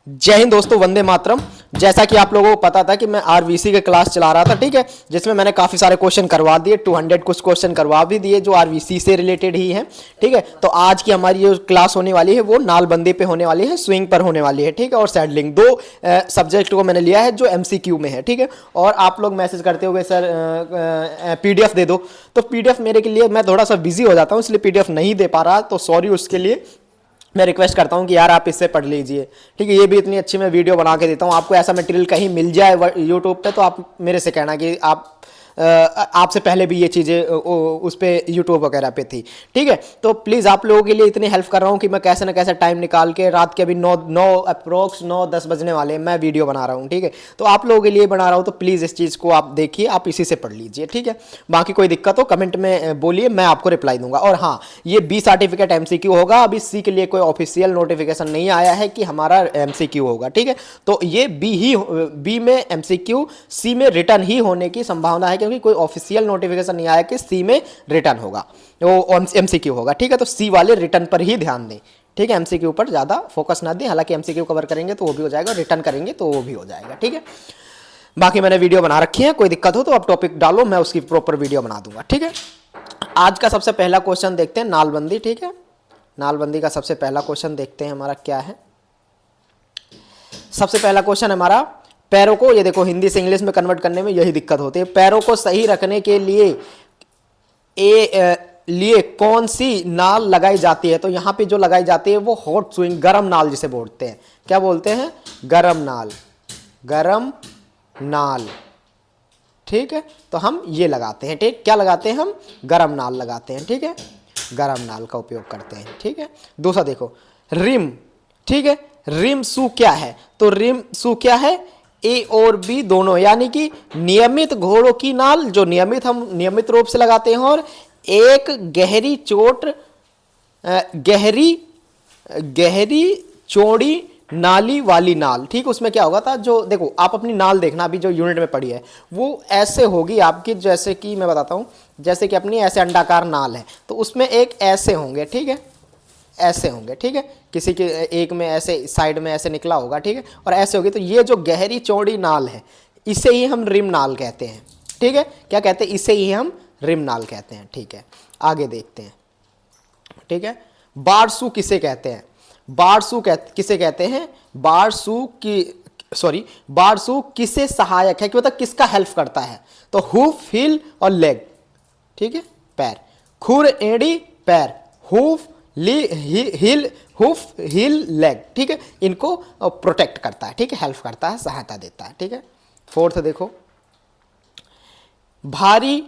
जय हिंद दोस्तों, वंदे मातरम। जैसा कि आप लोगों को पता था कि मैं आरवीसी के क्लास चला रहा था, ठीक है, जिसमें मैंने काफ़ी सारे क्वेश्चन करवा दिए, 200 कुछ क्वेश्चन करवा भी दिए जो आरवीसी से रिलेटेड ही हैं, ठीक है। तो आज की हमारी जो क्लास होने वाली है वो नालबंदी पे होने वाली है, स्विंग पर होने वाली है, ठीक है, और सैडलिंग। दो सब्जेक्ट को मैंने लिया है जो एमसीक्यू में है, ठीक है। और आप लोग मैसेज करते हो सर पीडीएफ दे दो, तो पीडीएफ मेरे के लिए मैं थोड़ा सा बिजी हो जाता हूँ, इसलिए पीडीएफ नहीं दे पा रहा, तो सॉरी उसके लिए। मैं रिक्वेस्ट करता हूं कि यार आप इससे पढ़ लीजिए, ठीक है। ये भी इतनी अच्छी मैं वीडियो बना के देता हूं, आपको ऐसा मटेरियल कहीं मिल जाए यूट्यूब पे तो आप मेरे से कहना कि आपसे पहले भी ये चीज़ें उस पर यूट्यूब वगैरह पे थी, ठीक है। तो प्लीज़ आप लोगों के लिए इतनी हेल्प कर रहा हूँ कि मैं कैसे ना कैसे टाइम निकाल के रात के अभी 9:10 बजने वाले मैं वीडियो बना रहा हूँ, ठीक है। तो आप लोगों के लिए बना रहा हूँ, तो प्लीज़ इस चीज़ को आप देखिए, आप इसी से पढ़ लीजिए, ठीक है। बाकी कोई दिक्कत हो कमेंट में बोलिए, मैं आपको रिप्लाई दूंगा। और हाँ, ये बी सर्टिफिकेट एमसीक्यू होगा, अभी सी के लिए कोई ऑफिशियल नोटिफिकेशन नहीं आया है कि हमारा एमसीक्यू होगा, ठीक है। तो ये बी में एमसीक्यू, सी में रिटर्न ही होने की संभावना है, क्योंकि कोई ऑफिशियल नोटिफिकेशन नहीं आया कि सी में रिटर्न होगा, वो एमसीक्यू होगा, ठीक है। तो सी वाले रिटर्न पर ही ध्यान दें, ठीक है। एमसीक्यू पर ज़्यादा फोकस ना दें, हालांकि एमसीक्यू कवर करेंगे तो वो भी हो जाएगा, रिटर्न करेंगे तो वो भी हो जाएगा, ठीक है। बाकी मैंने वीडियो बना रखी है, कोई दिक्कत हो तो आप टॉपिक डालो, मैं उसकी प्रॉपर वीडियो बना दूंगा, ठीक है। आज का सबसे पहला क्वेश्चन देखते हैं, नालबंदी, ठीक है। नालबंदी का सबसे पहला क्वेश्चन देखते हैं हमारा क्या है। सबसे पहला क्वेश्चन हमारा, पैरों को, ये देखो हिंदी से इंग्लिश में कन्वर्ट करने में यही दिक्कत होती है, पैरों को सही रखने के लिए कौन सी नाल लगाई जाती है। तो यहां पे जो लगाई जाती है वो हॉट स्विंग, गरम नाल जिसे बोलते हैं, क्या बोलते हैं, गरम नाल, गरम नाल, ठीक है। तो हम ये लगाते हैं, ठीक, क्या लगाते हैं हम, गरम नाल लगाते हैं, ठीक है, गरम नाल का उपयोग करते हैं, ठीक है। दूसरा देखो, रिम, ठीक है, रिम शू क्या है। तो रिम शू क्या है, ए और बी दोनों, यानी कि नियमित घोड़ों की नाल जो हम नियमित रूप से लगाते हैं, और एक गहरी चोट, गहरी चौड़ी नाली वाली नाल, ठीक। उसमें क्या होगा था, जो देखो आप अपनी नाल देखना, अभी जो यूनिट में पड़ी है वो ऐसे होगी आपकी, जैसे कि मैं बताता हूं, जैसे कि अपनी ऐसे अंडाकार नाल है तो उसमें एक ऐसे होंगे, ठीक है, ऐसे होंगे, ठीक है, किसी के एक में ऐसे साइड में ऐसे निकला होगा, ठीक है, और ऐसे होगी। तो ये जो गहरी चौड़ी नाल है इसे ही हम रिम नाल कहते हैं, ठीक है। क्या कहते हैं, इसे ही हम रिम नाल कहते हैं, ठीक है। आगे देखते हैं, ठीक है। बारसू किसे कहते हैं, बारसू किसे कहते हैं, बारसू किसे सहायक है, कि मतलब किसका हेल्प करता है। तो हुफ, हील और लेग, ठीक है, पैर, खुर, एड़ी, पैर, हुफ, हुफ, हील, लेग, ठीक है, इनको प्रोटेक्ट करता है, ठीक है, हेल्प करता है, सहायता देता है, ठीक है। फोर्थ देखो, भारी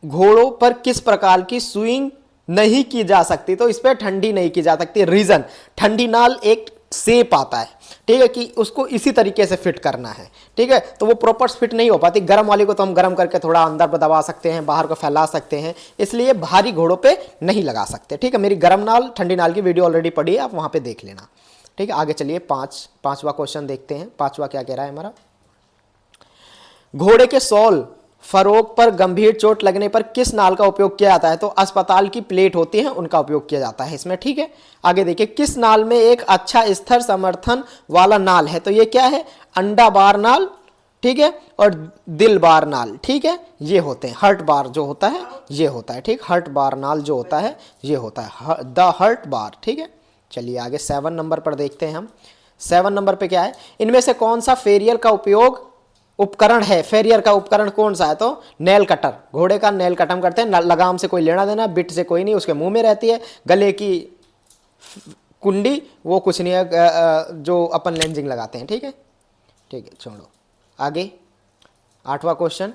घोड़ों पर किस प्रकार की स्विंग नहीं की जा सकती। तो इस पर ठंडी नहीं की जा सकती, रीजन, ठंडी नाल एक शेप आता है, ठीक है, कि उसको इसी तरीके से फिट करना है, ठीक है, तो वो प्रॉपर फिट नहीं हो पाती। गर्म वाली को तो हम गर्म करके थोड़ा अंदर पर दबा सकते हैं, बाहर को फैला सकते हैं, इसलिए भारी घोड़ों पे नहीं लगा सकते, ठीक है। मेरी गर्म नाल ठंडी नाल की वीडियो ऑलरेडी पड़ी है, आप वहां पे देख लेना, ठीक है। आगे चलिए, पांचवा क्वेश्चन देखते हैं। पांचवा क्या कह रहा है हमारा, घोड़े के सॉल फरोग पर गंभीर चोट लगने पर किस नाल का उपयोग किया जाता है। तो अस्पताल की प्लेट होती है उनका उपयोग किया जाता है इसमें, ठीक है। आगे देखिए, किस नाल में एक अच्छा स्थिर समर्थन वाला नाल है। तो ये क्या है, अंडा बार नाल, ठीक है, और दिल बार नाल, ठीक है, ये होते हैं। हर्ट बार जो होता है ये होता है, ठीक, हर्ट बार नाल जो होता है ये होता है द हर्ट बार, ठीक है। चलिए आगे 7 नंबर पर देखते हैं हम। 7 नंबर पे क्या है, इनमें से कौन सा फेरियर का उपकरण है, फेरियर का उपकरण कौन सा है। तो नेल कटर, घोड़े का नेल कटम करते हैं, लगाम से कोई लेना देना, बिट से कोई नहीं, उसके मुंह में रहती है। गले की कुंडी वो कुछ नहीं है, जो अपन लेंजिंग लगाते हैं, ठीक है, ठीक है, छोड़ो। आगे 8वां क्वेश्चन,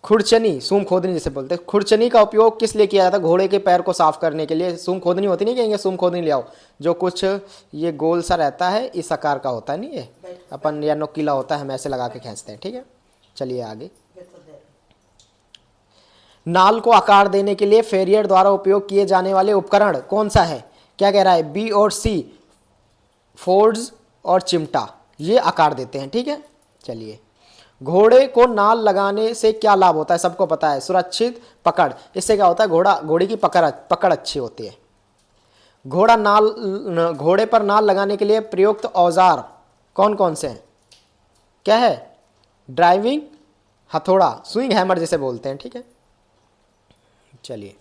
खुरचनी, सूम खोदनी जिसे बोलते हैं, खुरचनी का उपयोग किस लिए किया जाता है। घोड़े के पैर को साफ करने के लिए। सूम खोदनी होती नहीं, कहेंगे सूम खोदनी ले आओ, जो कुछ ये गोल सा रहता है, इस आकार का होता है, नहीं ये अपन, या नोकीला होता है, हम ऐसे लगा के खींचते हैं, ठीक है। चलिए आगे, नाल को आकार देने के लिए फेरियर द्वारा उपयोग किए जाने वाले उपकरण कौन सा है। क्या कह रहा है, बी और सी, फोर्ड्स और चिमटा, ये आकार देते हैं, ठीक है। चलिए, घोड़े को नाल लगाने से क्या लाभ होता है, सबको पता है, सुरक्षित पकड़, इससे क्या होता है, घोड़े की पकड़ अच्छी होती है। घोड़े पर नाल लगाने के लिए प्रयुक्त औजार कौन कौन से हैं? क्या है? ड्राइविंग हथौड़ा, स्विंग हैमर जिसे बोलते हैं, ठीक है। चलिए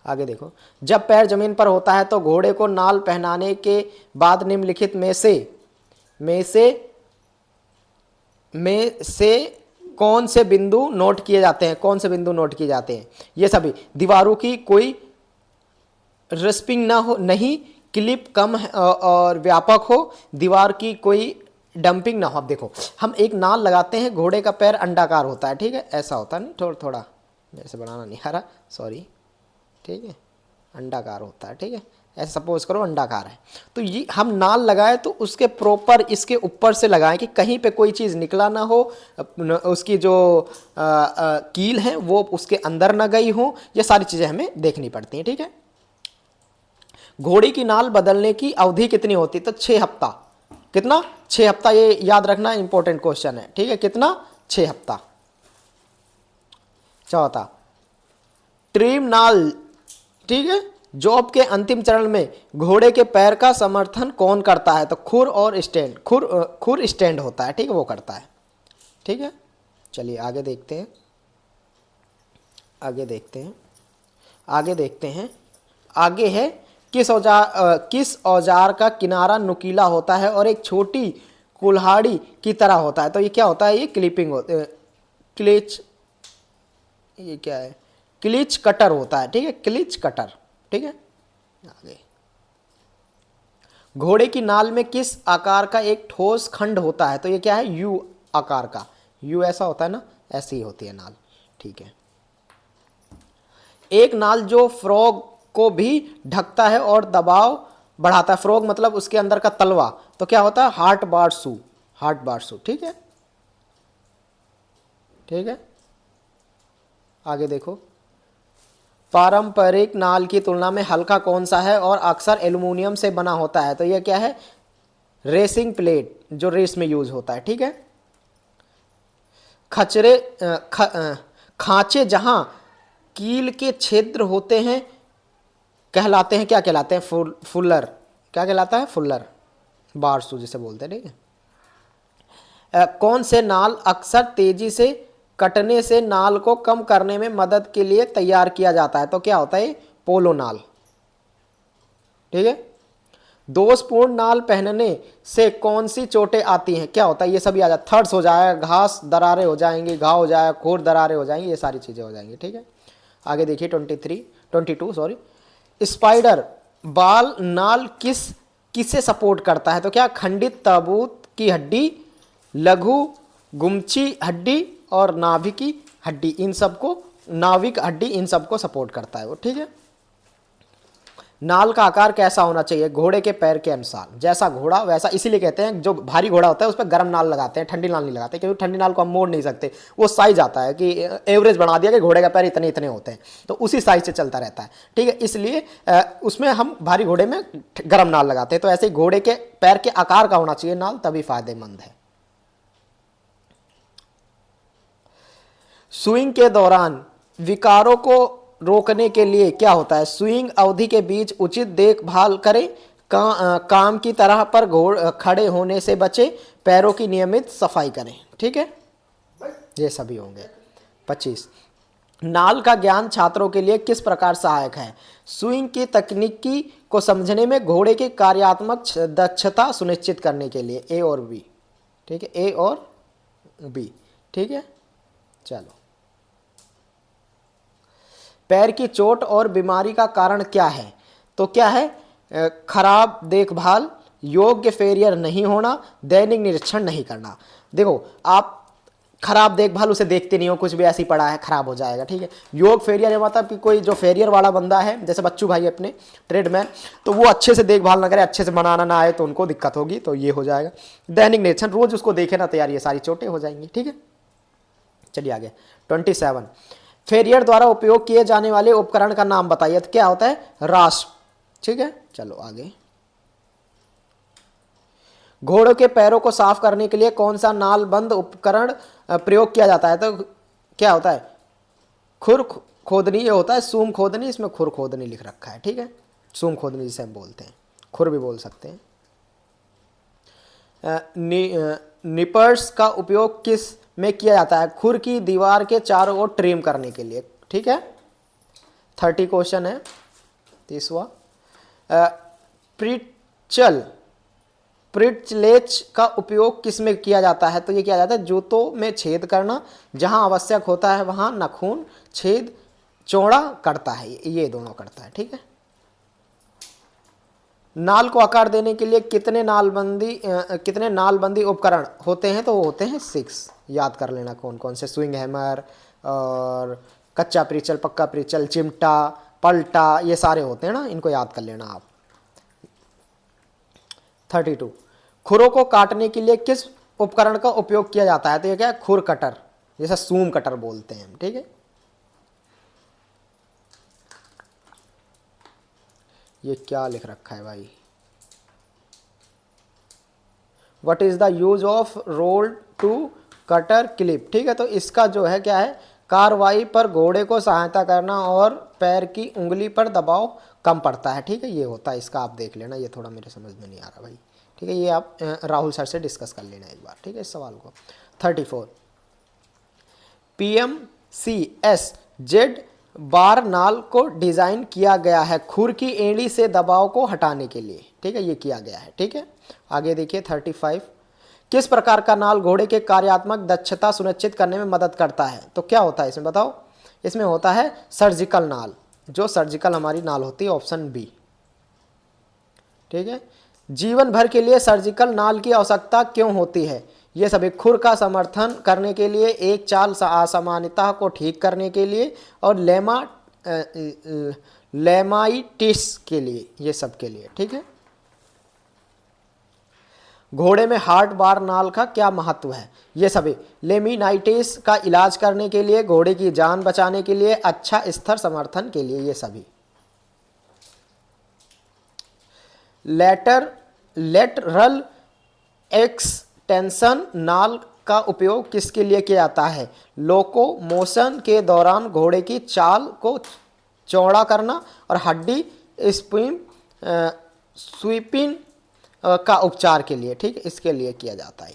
आगे देखो, जब पैर जमीन पर होता है तो घोड़े को नाल पहनाने के बाद निम्नलिखित में से कौन से बिंदु नोट किए जाते हैं? कौन से बिंदु नोट किए जाते हैं? ये सभी, दीवारों की कोई रस्पिंग ना हो, नहीं, क्लिप कम और व्यापक हो, दीवार की कोई डंपिंग ना हो। अब देखो, हम एक नाल लगाते हैं, घोड़े का पैर अंडाकार होता है, ठीक है, ऐसा होता है, नहीं थोड़ा थोड़ा जैसे बनाना नहीं आ रहा, सॉरी, ठीक है, अंडाकार होता है, ठीक है, ऐसा सपोज करो अंडाकार है। तो ये हम नाल लगाए तो उसके प्रॉपर इसके ऊपर से लगाएं कि कहीं पे कोई चीज़ निकला ना हो, उसकी जो कील है वो उसके अंदर ना गई हो, ये सारी चीज़ें हमें देखनी पड़ती हैं, ठीक है। घोड़े की नाल बदलने की अवधि कितनी होती? तो 6 हफ्ता। कितना? 6 हफ्ता, ये याद रखना, इंपॉर्टेंट क्वेश्चन है, ठीक है। कितना? 6 हफ्ता। चौथा, ट्रिम नाल, ठीक है, जॉब के अंतिम चरण में घोड़े के पैर का समर्थन कौन करता है? तो खुर और स्टैंड, खुर स्टैंड होता है, ठीक है, वो करता है, ठीक है। चलिए आगे देखते हैं, आगे देखते हैं। आगे है, किस औजार का किनारा नुकीला होता है और एक छोटी कुल्हाड़ी की तरह होता है? तो ये क्या होता है? ये क्लिपिंग क्लिच, ये क्या है? क्लिच कटर होता है, ठीक है, क्लिच कटर, ठीक है। आगे, घोड़े की नाल में किस आकार का एक ठोस खंड होता है? तो ये क्या है? यू आकार का, यू ऐसा होता है ना, ऐसी ही होती है नाल, ठीक है। एक नाल जो फ्रॉग को भी ढकता है और दबाव बढ़ाता है, फ्रॉग मतलब उसके अंदर का तलवा, तो क्या होता है? हार्ट बारसू, ठीक है, ठीक है। आगे देखो, पारंपरिक नाल की तुलना में हल्का कौन सा है और अक्सर एल्युमिनियम से बना होता है? तो यह क्या है? रेसिंग प्लेट, जो रेस में यूज होता है, ठीक है। खांचे जहां कील के छिद्र होते हैं कहलाते हैं, क्या कहलाते हैं? फुल्लर, क्या कहलाता है? फुल्लर बारसू जिसे बोलते हैं, ठीक है। कौन से नाल अक्सर तेजी से कटने से नाल को कम करने में मदद के लिए तैयार किया जाता है? तो क्या होता है? पोलो नाल, ठीक है। दोषपूर्ण नाल पहनने से कौन सी चोटें आती हैं? क्या होता है? ये सभी आ जाए, थर्ड्स हो जाएगा, घास दरारें हो जाएंगी, घाव हो जाएगा, खोर दरारें हो जाएंगी, ये सारी चीजें हो जाएंगी, ठीक है। आगे देखिए 22 सॉरी, स्पाइडर बाल नाल किसे सपोर्ट करता है? तो क्या? खंडित ताबूत की हड्डी, लघु गुमची हड्डी और नाभिकी हड्डी, इन सबको, नाविक हड्डी, इन सबको सपोर्ट करता है वो, ठीक है। नाल का आकार कैसा होना चाहिए? घोड़े के पैर के अनुसार, जैसा घोड़ा वैसा, इसीलिए कहते हैं जो भारी घोड़ा होता है उस पर गर्म नाल लगाते हैं, ठंडी नाल नहीं लगाते, क्योंकि ठंडी नाल को हम मोड़ नहीं सकते, वो साइज आता है कि एवरेज बना दिया कि घोड़े का पैर इतने इतने होते हैं, तो उसी साइज से चलता रहता है, ठीक है। इसलिए उसमें हम भारी घोड़े में गर्म नाल लगाते हैं, तो ऐसे ही घोड़े के पैर के आकार का होना चाहिए नाल, तभी फायदेमंद है। स्विंग के दौरान विकारों को रोकने के लिए क्या होता है? स्विंग अवधि के बीच उचित देखभाल करें, काम की तरह पर खड़े होने से बचे, पैरों की नियमित सफाई करें, ठीक है, ये सभी होंगे। 25, नाल का ज्ञान छात्रों के लिए किस प्रकार सहायक है? स्विंग की तकनीकी को समझने में, घोड़े की कार्यात्मक दक्षता सुनिश्चित करने के लिए, ए और बी, ठीक है, ए और बी, ठीक है। चलो, पैर की चोट और बीमारी का कारण क्या है? तो क्या है? खराब देखभाल, योग्य फेरियर नहीं होना, दैनिक निरीक्षण नहीं करना। देखो, आप खराब देखभाल, उसे देखते नहीं हो, कुछ भी ऐसी पड़ा है, खराब हो जाएगा, ठीक है। योग फेरियर मतलब कि कोई जो फेरियर वाला बंदा है, जैसे बच्चू भाई अपने ट्रेडमैन, तो वो अच्छे से देखभाल ना करे, अच्छे से बनाना ना आए, तो उनको दिक्कत होगी, तो ये हो जाएगा। दैनिक निरीक्षण, रोज उसको देखे ना तैयार, ये सारी चोटें हो जाएंगी, ठीक है। चलिए आगे 27, फेरियर द्वारा उपयोग किए जाने वाले उपकरण का नाम बताइए। तो क्या होता है? रास्प, ठीक है। चलो आगे, घोड़ों के पैरों को साफ करने के लिए कौन सा नालबंद उपकरण प्रयोग किया जाता है? तो क्या होता है? खुर खोदनी, ये होता है सूम खोदनी, इसमें खुर खोदनी लिख रखा है, ठीक है। सूंग खोदनी जिसे हम बोलते हैं, खुर भी बोल सकते हैं। निपर्स का उपयोग किस में किया जाता है? खुर की दीवार के चारों ओर ट्रिम करने के लिए, ठीक है। 30 क्वेश्चन है। 30वां, प्रिटलेच का उपयोग किस में किया जाता है? तो ये किया जाता है जूतों में छेद करना, जहां आवश्यक होता है वहां नाखून छेद चौड़ा करता है, ये दोनों करता है, ठीक है। नाल को आकार देने के लिए कितने नालबंदी उपकरण होते हैं? तो वो होते हैं 6। याद कर लेना कौन कौन से, स्विंग हैमर और कच्चा प्रीचल, पक्का प्रीचल, चिमटा, पलटा, ये सारे होते हैं ना, इनको याद कर लेना आप। 32, खुरों को काटने के लिए किस उपकरण का उपयोग किया जाता है? तो ये क्या है? खुर कटर, जैसे सूम कटर बोलते हैं हम, ठीक है। ये क्या लिख रखा है भाई? What is the use of roll to cutter clip, ठीक है। तो इसका जो है क्या है? कार्रवाई पर घोड़े को सहायता करना और पैर की उंगली पर दबाव कम पड़ता है, ठीक है। ये होता है इसका, आप देख लेना, ये थोड़ा मेरे समझ में नहीं आ रहा भाई, ठीक है। ये आप राहुल सर से डिस्कस कर लेना एक बार, ठीक है, इस सवाल को। 34, PMCSZ बार नाल को डिजाइन किया गया है खुर की एड़ी से दबाव को हटाने के लिए, ठीक है, ये किया गया है, ठीक है। आगे देखिए 35, किस प्रकार का नाल घोड़े के कार्यात्मक दक्षता सुनिश्चित करने में मदद करता है? तो क्या होता है इसमें बताओ? इसमें होता है सर्जिकल नाल, जो सर्जिकल हमारी नाल होती है, ऑप्शन बी, ठीक है। जीवन भर के लिए सर्जिकल नाल की आवश्यकता क्यों होती है? ये सभी खुर का समर्थन करने के लिए, एक चाल असामान्यता को ठीक करने के लिए और लेमाइटिस के लिए, ये सब के लिए, ठीक है। घोड़े में हार्ट बार नाल का क्या महत्व है? ये सभी लेमिनाइटिस का इलाज करने के लिए, घोड़े की जान बचाने के लिए, अच्छा स्तर समर्थन के लिए, ये सभी। लेटरल एक्सटेंशन नाल का उपयोग किसके लिए किया जाता है? लोकोमोशन के दौरान घोड़े की चाल को चौड़ा करना और हड्डी स्वीपिंग का उपचार के लिए, ठीक है, इसके लिए किया जाता है,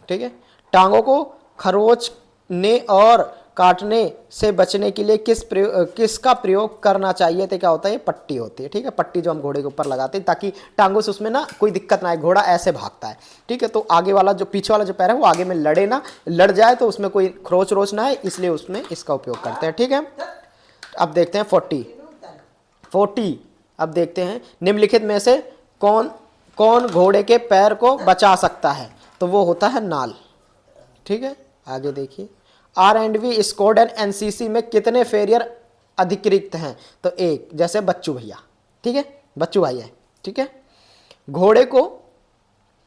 ठीक है। टांगों को खरोंचने और काटने से बचने के लिए किसका प्रयोग करना चाहिए? तो क्या होता है? ये पट्टी होती है, ठीक है। पट्टी जो हम घोड़े के ऊपर लगाते हैं ताकि टांगों से उसमें ना कोई दिक्कत ना आए, घोड़ा ऐसे भागता है, ठीक है। तो आगे वाला जो पीछे वाला जो पैर है वो आगे में लड़े ना, लड़ जाए तो उसमें कोई खरोच रोच ना आए, इसलिए उसमें इसका उपयोग करते हैं, ठीक है। अब देखते हैं 40। अब देखते हैं निम्नलिखित में से कौन घोड़े के पैर को बचा सकता है? तो वो होता है नाल, ठीक है। आगे देखिए R&V स्क्वाड एंड NCC में कितने फेरियर अधिकृत हैं? तो एक, जैसे बच्चू भैया, ठीक है, बच्चू भाई है, ठीक है। घोड़े को